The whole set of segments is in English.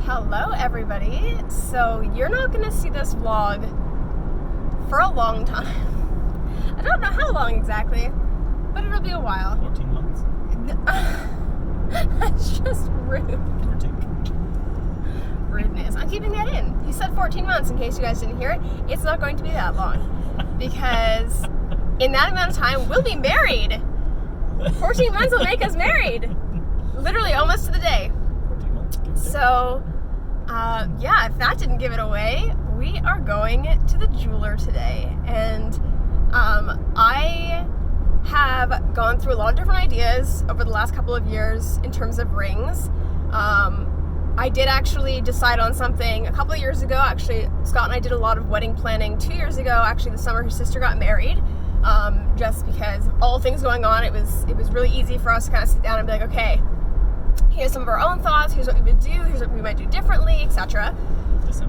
Hello everybody. So you're not going to see this vlog for a long time. I don't know how long exactly, but it'll be a while. 14 months. That's just rude. Rudeness. I'm keeping that in. He said 14 months in case you guys didn't hear it. It's not going to be that long because in that amount of time we'll be married. 14 months will make us married. Literally almost to the day. 14 months. So, yeah, if that didn't give it away, we are going to the jeweler today. And I have gone through a lot of different ideas over the last couple of years in terms of rings. I did actually decide on something a couple of years ago. Actually, Scott and I did a lot of wedding planning 2 years ago. Actually, the summer his sister got married. Just because all things going on, it was really easy for us to kind of sit down and be like, okay, here's some of our own thoughts, here's what we would do, here's what we might do differently, etc.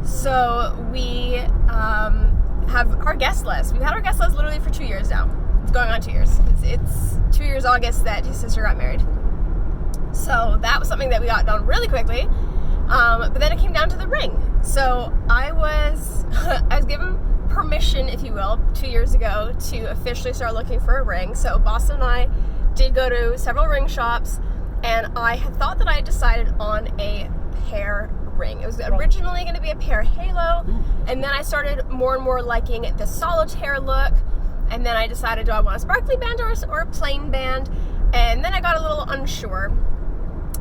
So we have our guest list. We've had our guest list literally for 2 years now. It's going on 2 years. It's 2 years August that his sister got married. So that was something that we got done really quickly. But then it came down to the ring. So I was given permission, if you will, 2 years ago to officially start looking for a ring. So Boston and I did go to several ring shops, and I had thought that I had decided on a pear ring. It was originally going to be a pear halo, and then I started more and more liking the solitaire look, and then I decided, do I want a sparkly band or a plain band? And then I got a little unsure.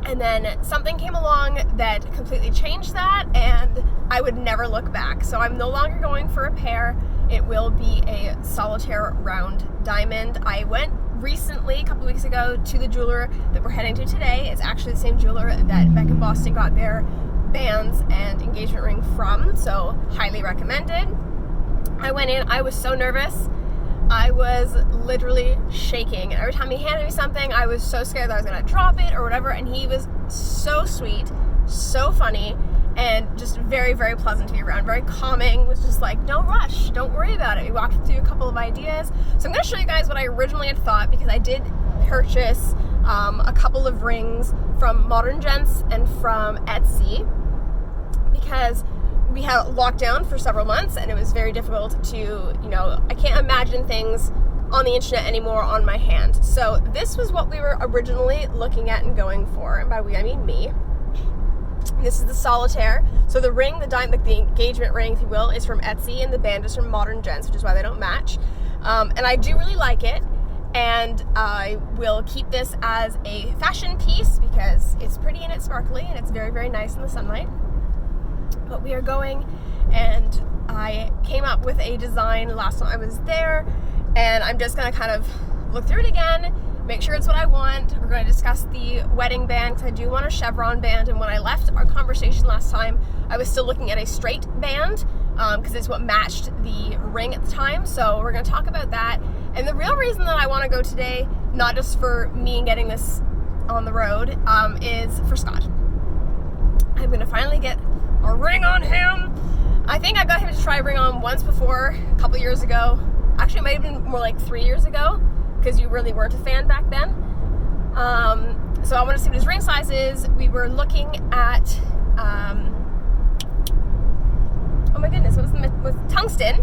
And then something came along that completely changed that, and I would never look back. So I'm no longer going for a pear. It will be a solitaire round diamond. I went recently, a couple weeks ago, to the jeweler that we're heading to today. It's actually the same jeweler that Beck and Boston got their bands and engagement ring from, so highly recommended. I went in, I was so nervous. I was literally shaking. Every time he handed me something, I was so scared that I was gonna drop it or whatever, and he was so sweet, so funny, and just very, very pleasant to be around, very calming, was just like, no rush, don't worry about it. We walked through a couple of ideas. So I'm gonna show you guys what I originally had thought, because I did purchase a couple of rings from Modern Gents and from Etsy, because we had lockdown for several months and it was very difficult to, I can't imagine things on the internet anymore on my hand. So this was what we were originally looking at and going for, and by we I mean me. This is the solitaire. So the ring, the engagement ring, if you will, is from Etsy, and the band is from Modern Gents, which is why they don't match. And I do really like it, and I will keep this as a fashion piece because it's pretty and it's sparkly and it's very, very nice in the sunlight. But we are going, and I came up with a design last time I was there, and I'm just going to kind of look through it again, make sure it's what I want. We're going to discuss the wedding band, because I do want a chevron band, and when I left our conversation last time, I was still looking at a straight band, because it's what matched the ring at the time. So we're going to talk about that. And the real reason that I want to go today, not just for me getting this on the road, is for Scott. I'm going to finally get a ring on him. I think I got him to try a ring on once before, a couple years ago. Actually, it might have been more like 3 years ago, because you really weren't a fan back then. So I want to see what his ring size is. We were looking at, oh my goodness, what was with tungsten,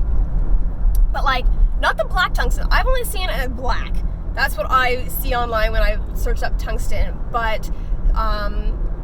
but like not the black tungsten. I've only seen it in black. That's what I see online when I searched up tungsten. But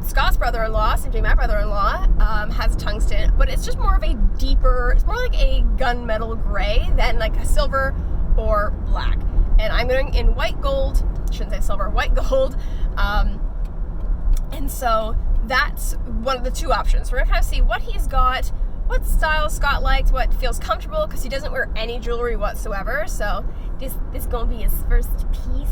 Scott's brother-in-law, same thing, my brother-in-law, has tungsten, but it's just more of a deeper, it's more like a gunmetal gray than like a silver or black. And I'm going in white gold, shouldn't say silver, white gold. And so that's one of the two options. We're going to kind of see what he's got, what style Scott likes, what feels comfortable, because he doesn't wear any jewelry whatsoever. So this is going to be his first piece.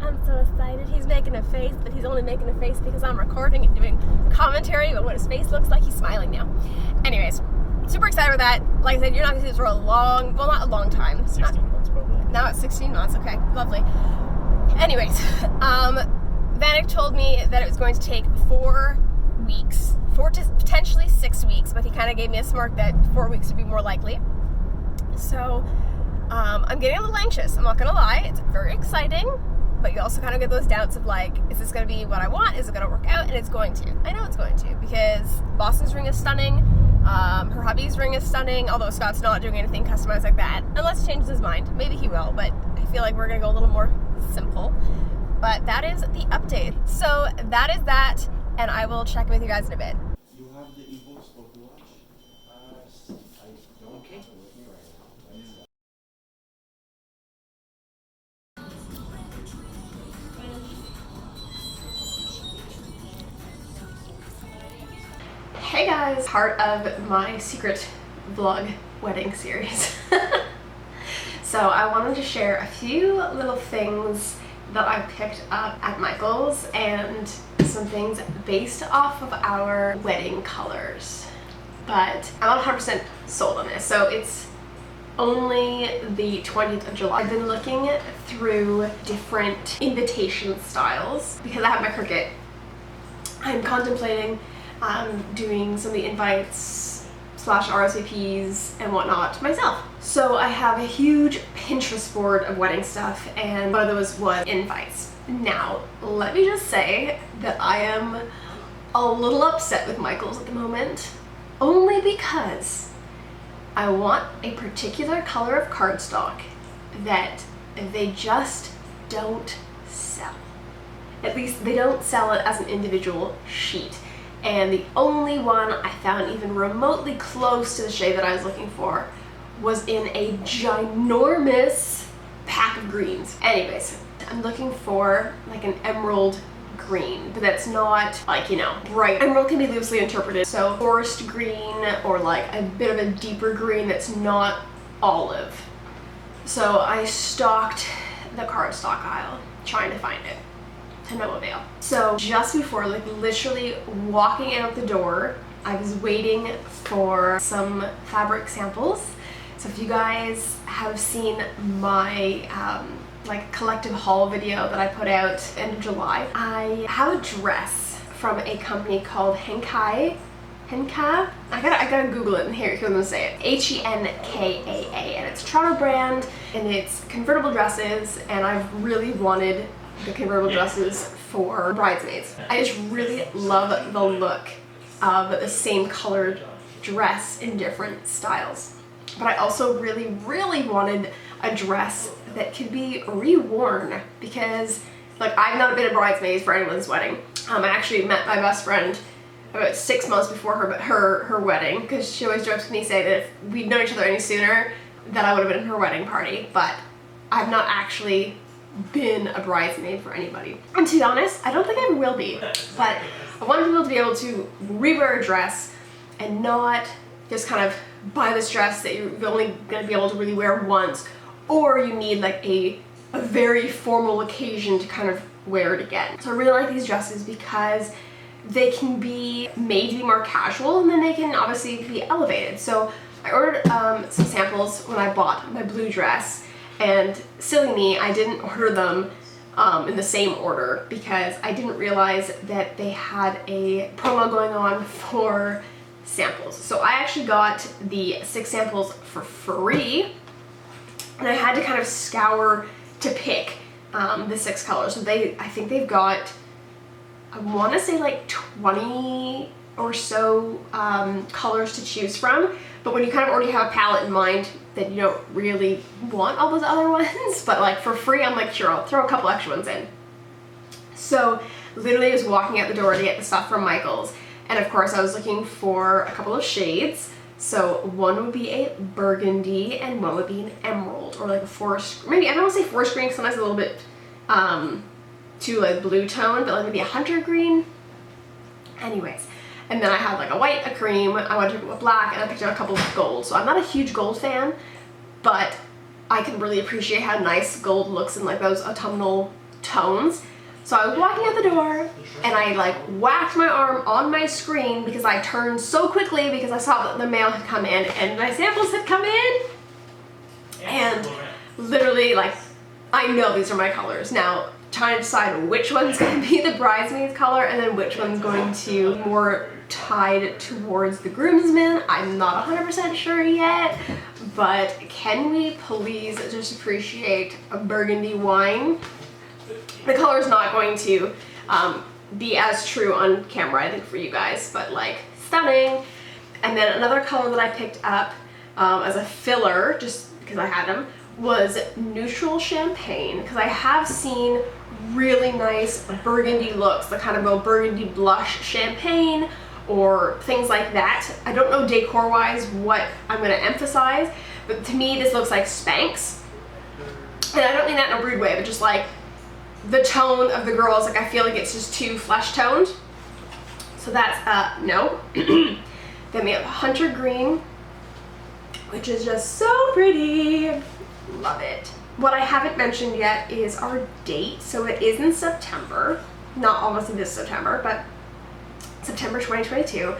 I'm so excited. He's making a face, but he's only making a face because I'm recording and doing commentary about what his face looks like. He's smiling now. Anyways, super excited about that. Like I said, you're not going to see this for a long, well, not a long time. 16 months probably. Now it's 16 months. Okay, lovely. Anyways, Vanek told me that it was going to take 4 weeks, 4 to potentially 6 weeks, but he kind of gave me a smirk that 4 weeks would be more likely. So I'm getting a little anxious. I'm not going to lie. It's very exciting. But you also kind of get those doubts of like, is this going to be what I want? Is it going to work out? And it's going to. I know it's going to, because Boston's ring is stunning. Her hubby's ring is stunning, although Scott's not doing anything customized like that, unless he changes his mind. Maybe he will, but I feel like we're gonna go a little more simple. But that is the update. So that is that, and I will check with you guys in a bit. You have the Evo Sport watch? I don't. Okay. With me right now. Hey guys, part of my secret vlog wedding series. So I wanted to share a few little things that I picked up at Michael's and some things based off of our wedding colors. But I'm not 100% sold on this, so it's only the 20th of July. I've been looking through different invitation styles because I have my Cricut. I'm contemplating doing some of the invites / RSVPs and whatnot myself. So I have a huge Pinterest board of wedding stuff, and one of those was invites. Now, let me just say that I am a little upset with Michael's at the moment, only because I want a particular color of cardstock that they just don't sell. At least they don't sell it as an individual sheet. And the only one I found even remotely close to the shade that I was looking for was in a ginormous pack of greens. Anyways, I'm looking for like an emerald green, but that's not like, you know, bright. Emerald can be loosely interpreted. So forest green or like a bit of a deeper green that's not olive. So I stalked the cardstock aisle trying to find it. To no avail. So just before, like literally walking out the door, I was waiting for some fabric samples. So if you guys have seen my like collective haul video that I put out end of July, I have a dress from a company called Henkai. I gotta Google it and hear them say it. Henkaa, and it's a Toronto brand, and it's convertible dresses, and I've really wanted the convertible dresses for bridesmaids. I just really love the look of the same colored dress in different styles. But I also really wanted a dress that could be reworn, because like I've not been a bridesmaid for anyone's wedding. I actually met my best friend about 6 months before her wedding, because she always jokes with me, say that if we'd known each other any sooner, that I would have been in her wedding party. But I've not actually been a bridesmaid for anybody. And to be honest, I don't think I ever will be. But I want people to be able to rewear a dress and not just kind of buy this dress that you're only going to be able to really wear once, or you need like a very formal occasion to kind of wear it again. So I really like these dresses because they can be made to be more casual, and then they can obviously be elevated. So I ordered some samples when I bought my blue dress, and silly me, I didn't order them in the same order because I didn't realize that they had a promo going on for samples. So I actually got the 6 samples for free, and I had to kind of scour to pick the 6 colors. So I think they've got, I want to say like 20 or so colors to choose from. But when you kind of already have a palette in mind, that you don't really want all those other ones, but like for free, I'm like, sure, I'll throw a couple extra ones in. So literally I was walking out the door to get the stuff from Michael's, and of course I was looking for a couple of shades. So one would be a burgundy and one would be an emerald, or like a forest, maybe, I don't want to say forest green, sometimes a little bit too like blue tone, but like maybe a hunter green. Anyways. And then I had like a white, a cream, I went to go with black, and I picked out a couple of gold. So I'm not a huge gold fan, but I can really appreciate how nice gold looks in like those autumnal tones. So I was walking out the door, and I like whacked my arm on my screen because I turned so quickly because I saw that the mail had come in and my samples had come in. And literally, like, I know these are my colors. Now, trying to decide which one's going to be the bridesmaid's color and then which one's going to be more tied towards the groomsmen, I'm not 100% sure yet, but can we please just appreciate a burgundy wine? The color is not going to be as true on camera, I think, for you guys, but like stunning. And then another color that I picked up as a filler, just because I had them, was neutral champagne, because I have seen really nice burgundy looks that kind of go burgundy blush champagne or things like that. I don't know decor wise what I'm going to emphasize, but to me this looks like Spanx. And I don't mean that in a rude way, but just like the tone of the girls, like I feel like it's just too flesh toned. So that's no. Then we have Hunter Green, which is just so pretty. Love it. What I haven't mentioned yet is our date. So it is in September, not obviously this September, but September 2022.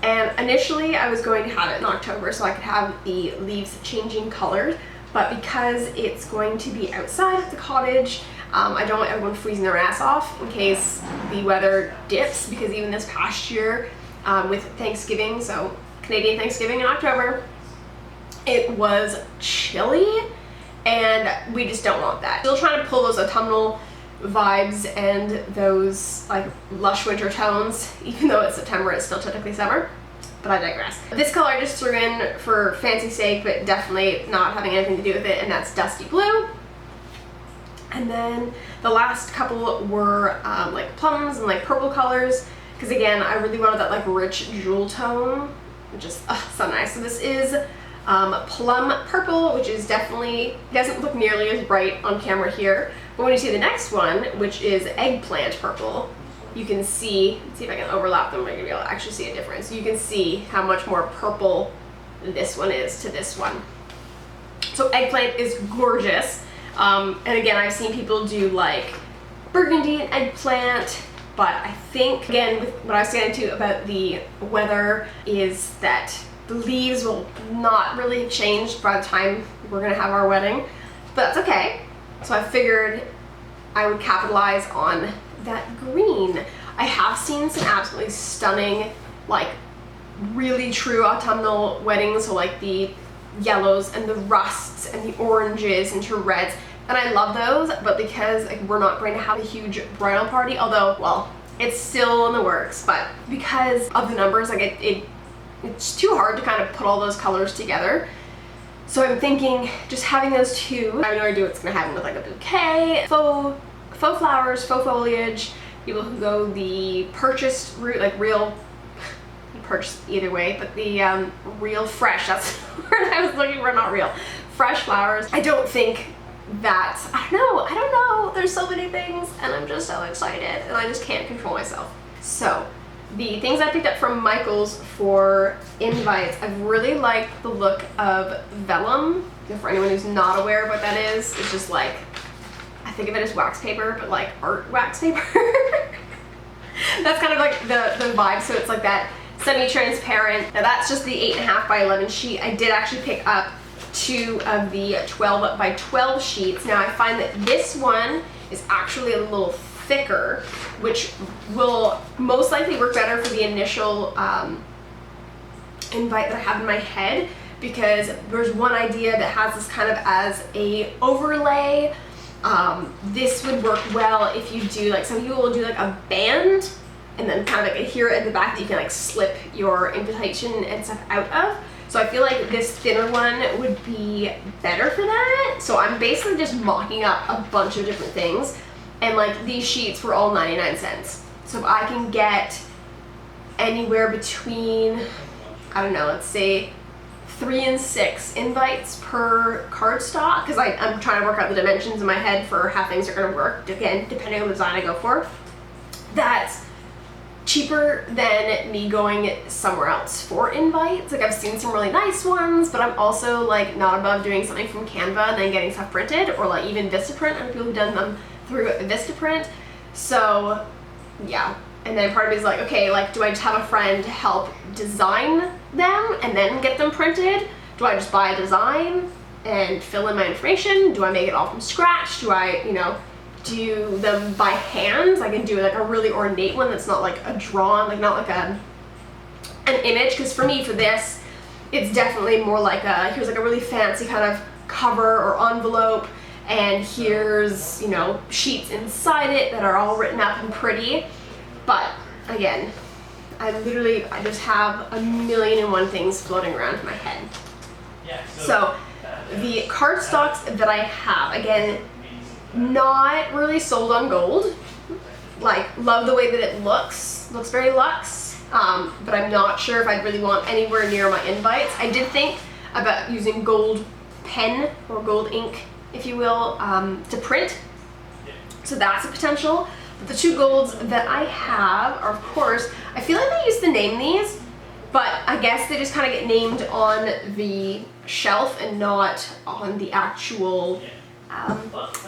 And initially I was going to have it in October so I could have the leaves changing colors, but because it's going to be outside at the cottage, I don't want everyone freezing their ass off in case the weather dips, because even this past year with Thanksgiving, so Canadian Thanksgiving in October, it was chilly and we just don't want that. Still trying to pull those autumnal vibes and those like lush winter tones, even though it's September, it's still technically summer, but I digress. This color I just threw in for fancy sake, but definitely not having anything to do with it, and that's Dusty Blue. And then the last couple were like plums and like purple colors, because again, I really wanted that like rich jewel tone, which is so nice. So this is plum purple, which is definitely, doesn't look nearly as bright on camera here, but when you see the next one, which is eggplant purple, you can see, let's see if I can overlap them, I'm going to be able to actually see a difference. You can see how much more purple this one is to this one. So eggplant is gorgeous. And again, I've seen people do like burgundy and eggplant, but I think, again, with what I was saying too about the weather, is that the leaves will not really have changed by the time we're gonna have our wedding, but that's okay. So I figured I would capitalize on that green. I have seen some absolutely stunning, like really true autumnal weddings, so like the yellows and the rusts and the oranges into reds, and I love those, but because like, we're not going to have a huge bridal party, although, well, it's still in the works, but because of the numbers, like it's too hard to kind of put all those colors together. So I'm thinking just having those two, I have no idea what's gonna happen with like a bouquet, faux flowers, faux foliage, people who go the purchased route, like real, purchased either way, but the real fresh, that's the word I was looking for, not real, fresh flowers. I don't think that, I don't know, there's so many things and I'm just so excited and I just can't control myself. So the things I picked up from Michael's for invites, I've really liked the look of vellum. For anyone who's not aware of what that is, it's just like, I think of it as wax paper, but like art wax paper. That's kind of like the vibe, so it's like that semi-transparent. Now that's just the 8.5 by 11 sheet. I did actually pick up 2 of the 12 by 12 sheets. Now I find that this one is actually a little thicker, which will most likely work better for the initial invite that I have in my head, because there's one idea that has this kind of as a overlay. This would work well if you do, like some people will do like a band and then kind of like adhere it at the back that you can like slip your invitation and stuff out of. So I feel like this thinner one would be better for that. So I'm basically just mocking up a bunch of different things. And like these sheets were all 99 cents. So if I can get anywhere between, I don't know, let's say 3 and 6 invites per cardstock, because I'm trying to work out the dimensions in my head for how things are going to work, again, depending on the design I go for. That's cheaper than me going somewhere else for invites. Like I've seen some really nice ones, but I'm also like not above doing something from Canva and then getting stuff printed, or like even Vistaprint. I know people who've done them through Vistaprint. So yeah, and then part of me is like, okay, like do I just have a friend help design them and then get them printed? Do I just buy a design and fill in my information? Do I make it all from scratch? Do I, you know, do them by hand? I can do like a really ornate one that's not like a drawn, like not like an image, because for me, for this, it's definitely more like a, here's like a really fancy kind of cover or envelope, and here's, you know, sheets inside it that are all written up and pretty. But again, I just have a million and one things floating around in my head. So the cardstocks that I have, again, not really sold on gold. Like, love the way that it looks very luxe, but I'm not sure if I'd really want anywhere near my invites. I did think about using gold pen or gold ink, if you will, to print, so that's a potential. But the two golds that I have are, of course, I feel like they used to name these, but I guess they just kind of get named on the shelf and not on the actual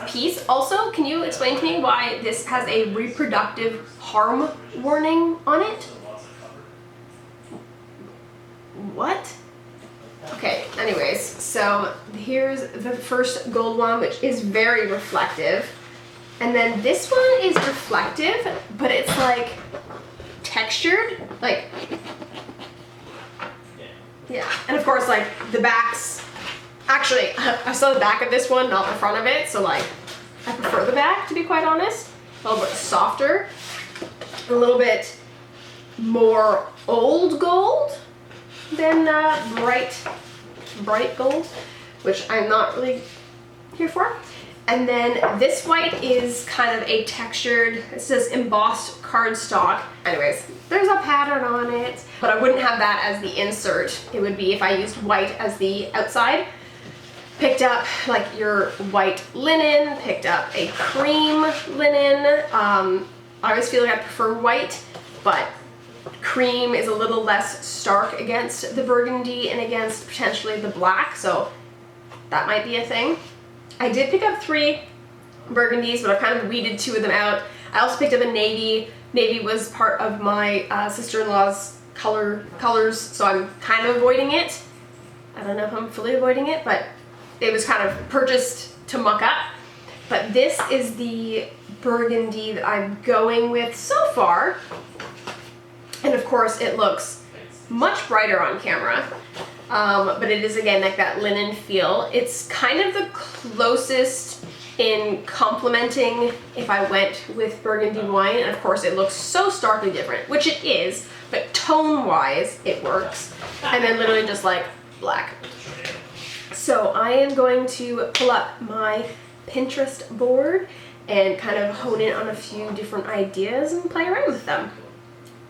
piece. Also, can you explain to me why this has a reproductive harm warning on it? What? Okay, anyways, so here's the first gold one, which is very reflective. And then this one is reflective, but it's like textured, like, yeah. And of course, like, the backs, actually, I saw the back of this one, not the front of it, so like, I prefer the back, to be quite honest. A little bit softer, a little bit more old gold than bright gold, which I'm not really here for. And then this white is kind of a textured, it says embossed cardstock. Anyways, there's a pattern on it, but I wouldn't have that as the insert. It would be if I used white as the outside. Picked up like your white linen, picked up a cream linen. I always feel like I prefer white, but cream is a little less stark against the burgundy and against potentially the black, so that might be a thing. I did pick up 3 burgundies, but I've kind of weeded 2 of them out. I also picked up a navy. Navy was part of my sister-in-law's colors, so I'm kind of avoiding it. I don't know if I'm fully avoiding it, but it was kind of purchased to muck up. But this is the burgundy that I'm going with so far. And of course it looks much brighter on camera. But it is, again, like that linen feel. It's kind of the closest in complementing if I went with burgundy wine. And of course it looks so starkly different, which it is, but tone-wise it works. And then literally just like black. So I am going to pull up my Pinterest board and kind of hone in on a few different ideas and play around with them.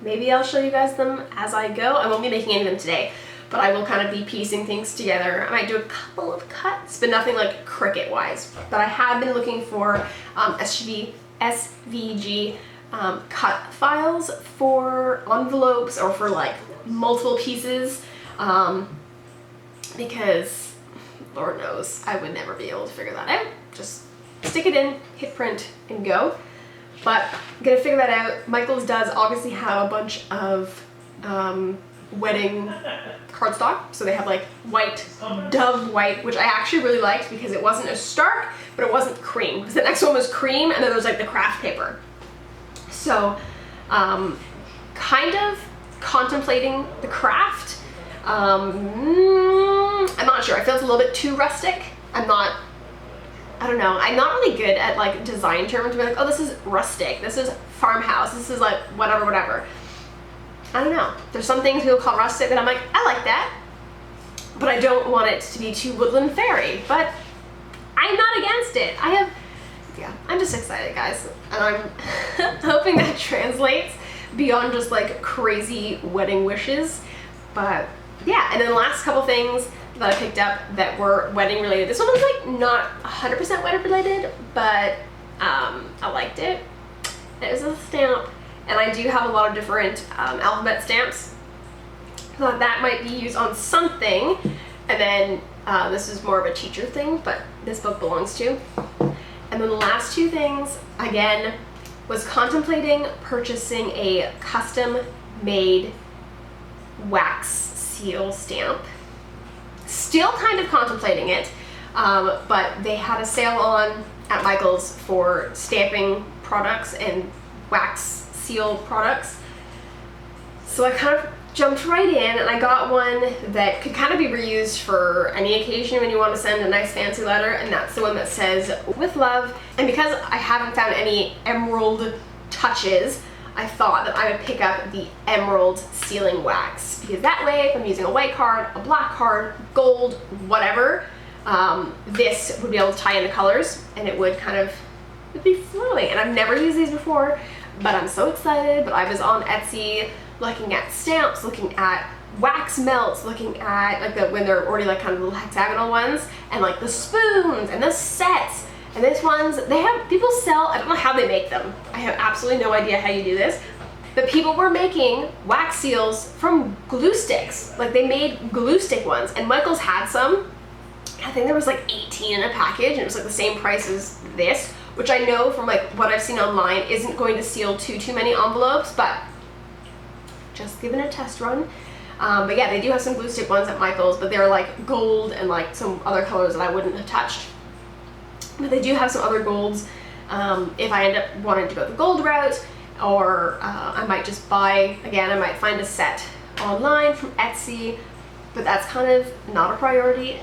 Maybe I'll show you guys them as I go. I won't be making any of them today, but I will kind of be piecing things together. I might do a couple of cuts, but nothing like Cricut wise. But I have been looking for SVG cut files for envelopes or for like multiple pieces, because Lord knows I would never be able to figure that out. Just stick it in, hit print, and go. But I'm gonna figure that out. Michael's does obviously have a bunch of wedding cardstock. So they have like white, dove white, which I actually really liked because it wasn't as stark, but it wasn't cream. Because the next one was cream, and then there was like the craft paper. So kind of contemplating the craft. I'm not sure. I feel it's a little bit too rustic. I don't know. I'm not really good at like design terms to be like, oh, this is rustic, this is farmhouse, this is like whatever. I don't know. There's some things people call rustic that I'm like, I like that, but I don't want it to be too woodland fairy. But I'm not against it. I'm just excited, guys, and I'm hoping that translates beyond just like crazy wedding wishes. But yeah, and then the last couple things that I picked up that were wedding related. This one was like not 100% wedding related, but I liked it. It was a stamp, and I do have a lot of different alphabet stamps. So that might be used on something. And then this is more of a teacher thing, but this book belongs to. And then the last 2 things, again, was contemplating purchasing a custom made wax seal stamp. Still kind of contemplating it, but they had a sale on at Michael's for stamping products and wax seal products. So I kind of jumped right in, and I got one that could kind of be reused for any occasion when you want to send a nice fancy letter, and that's the one that says "With love." And because I haven't found any emerald touches, I thought that I would pick up the emerald sealing wax, because that way, if I'm using a white card, a black card, gold, whatever, this would be able to tie into colors, and it would kind of be flowing. And I've never used these before, but I'm so excited. But I was on Etsy looking at stamps, looking at wax melts, looking at like when they're already like kind of little hexagonal ones, and like the spoons and the sets. And these ones, people sell, I don't know how they make them. I have absolutely no idea how you do this. But people were making wax seals from glue sticks. Like they made glue stick ones, and Michael's had some. I think there was like 18 in a package, and it was like the same price as this, which I know from like what I've seen online isn't going to seal too many envelopes, but just giving a test run. But yeah, they do have some glue stick ones at Michael's, but they're like gold and like some other colors that I wouldn't have touched. But they do have some other golds if I end up wanting to go the gold route, or I might just buy, again, I might find a set online from Etsy, but that's kind of not a priority.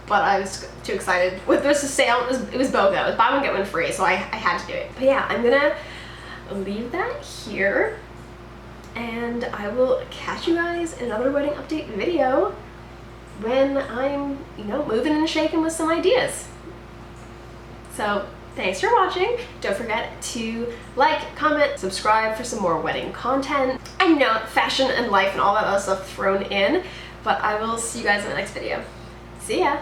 But I was too excited. With this sale, it was BOGO. It was buy one, get one free, so I had to do it. But yeah, I'm gonna leave that here, and I will catch you guys in another wedding update video when I'm, moving and shaking with some ideas. So thanks for watching. Don't forget to like, comment, subscribe for some more wedding content. I know fashion and life and all that other stuff thrown in, but I will see you guys in the next video. See ya.